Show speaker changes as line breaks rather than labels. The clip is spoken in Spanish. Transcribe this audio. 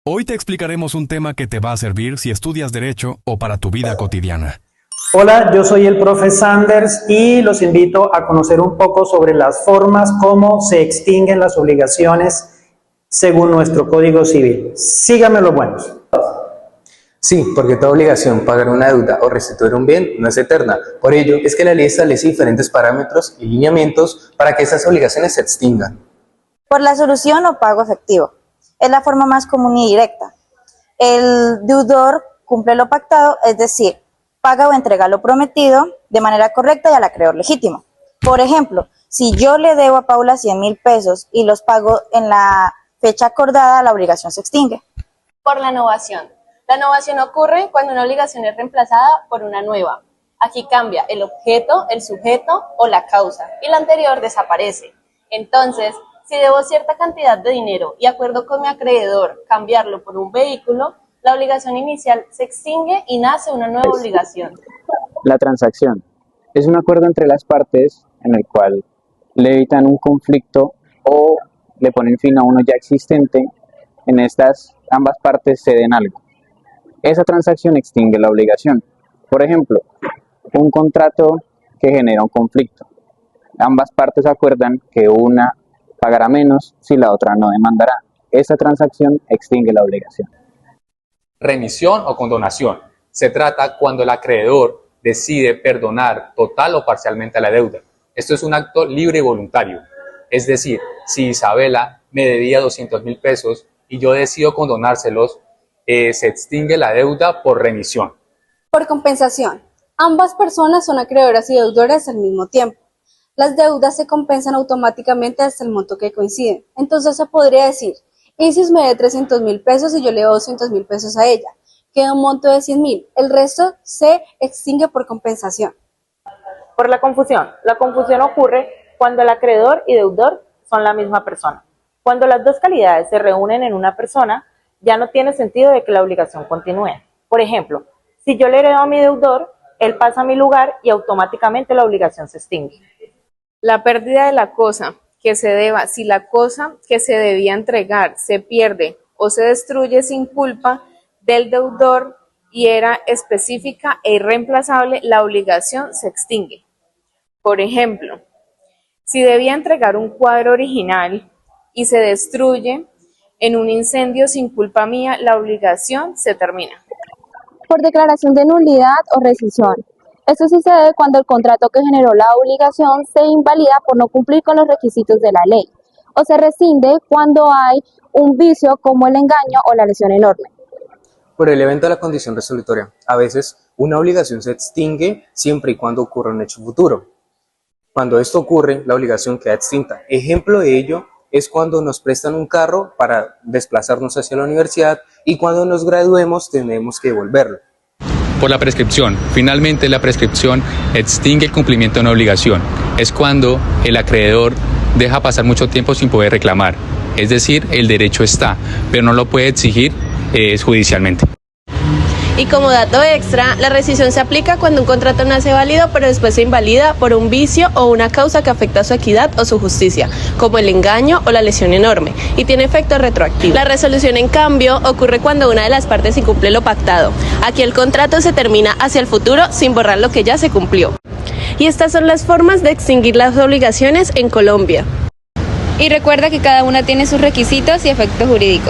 Hoy te explicaremos un tema que te va a servir si estudias Derecho o para tu vida cotidiana.
Hola, yo soy el profe Sanders y los invito a conocer un poco sobre las formas como se extinguen las obligaciones según nuestro Código Civil. Síganme los buenos.
Sí, porque toda obligación, pagar una deuda o restituir un bien, no es eterna. Por ello, es que la ley establece diferentes parámetros y lineamientos para que esas obligaciones se extingan.
Por la solución o pago efectivo. Es la forma más común y directa. El deudor cumple lo pactado, es decir, paga o entrega lo prometido de manera correcta y al acreedor legítimo. Por ejemplo, si yo le debo a Paula 100.000 pesos y los pago en la fecha acordada, la obligación se extingue.
Por la novación. La novación ocurre cuando una obligación es reemplazada por una nueva. Aquí cambia el objeto, el sujeto o la causa y la anterior desaparece. Entonces, si debo cierta cantidad de dinero y acuerdo con mi acreedor cambiarlo por un vehículo, la obligación inicial se extingue y nace una nueva obligación.
La transacción es un acuerdo entre las partes en el cual le evitan un conflicto o le ponen fin a uno ya existente. En estas ambas partes ceden algo. Esa transacción extingue la obligación. Por ejemplo, un contrato que genera un conflicto. Ambas partes acuerdan que una pagará menos si la otra no demandará. Esa transacción extingue la obligación.
Remisión o condonación. Se trata cuando el acreedor decide perdonar total o parcialmente la deuda. Esto es un acto libre y voluntario. Es decir, si Isabela me debía 200.000 pesos y yo decido condonárselos, se extingue la deuda por remisión.
Por compensación. Ambas personas son acreedoras y deudores al mismo tiempo. Las deudas se compensan automáticamente hasta el monto que coinciden. Entonces se podría decir, Isis me debe 300.000 pesos y yo le doy 200.000 pesos a ella. Queda un monto de 100.000. El resto se extingue por compensación.
Por la confusión. La confusión ocurre cuando el acreedor y deudor son la misma persona. Cuando las dos calidades se reúnen en una persona, ya no tiene sentido de que la obligación continúe. Por ejemplo, si yo le heredo a mi deudor, él pasa a mi lugar y automáticamente la obligación se extingue.
La pérdida de la cosa que se deba, si la cosa que se debía entregar se pierde o se destruye sin culpa del deudor y era específica e irreemplazable, la obligación se extingue. Por ejemplo, si debía entregar un cuadro original y se destruye en un incendio sin culpa mía, la obligación se termina.
Por declaración de nulidad o rescisión. Esto sucede cuando el contrato que generó la obligación se invalida por no cumplir con los requisitos de la ley, o se rescinde cuando hay un vicio como el engaño o la lesión enorme.
Por el evento de la condición resolutoria, a veces una obligación se extingue siempre y cuando ocurra un hecho futuro. Cuando esto ocurre, la obligación queda extinta. Ejemplo de ello es cuando nos prestan un carro para desplazarnos hacia la universidad y cuando nos graduemos tenemos que devolverlo.
Por la prescripción. Finalmente, la prescripción extingue el cumplimiento de una obligación. Es cuando el acreedor deja pasar mucho tiempo sin poder reclamar. Es decir, el derecho está, pero no lo puede exigir judicialmente.
Y como dato extra, la rescisión se aplica cuando un contrato nace válido pero después se invalida por un vicio o una causa que afecta su equidad o su justicia, como el engaño o la lesión enorme, y tiene efecto retroactivo. La resolución, en cambio, ocurre cuando una de las partes incumple lo pactado. Aquí el contrato se termina hacia el futuro sin borrar lo que ya se cumplió. Y estas son las formas de extinguir las obligaciones en Colombia.
Y recuerda que cada una tiene sus requisitos y efectos jurídicos.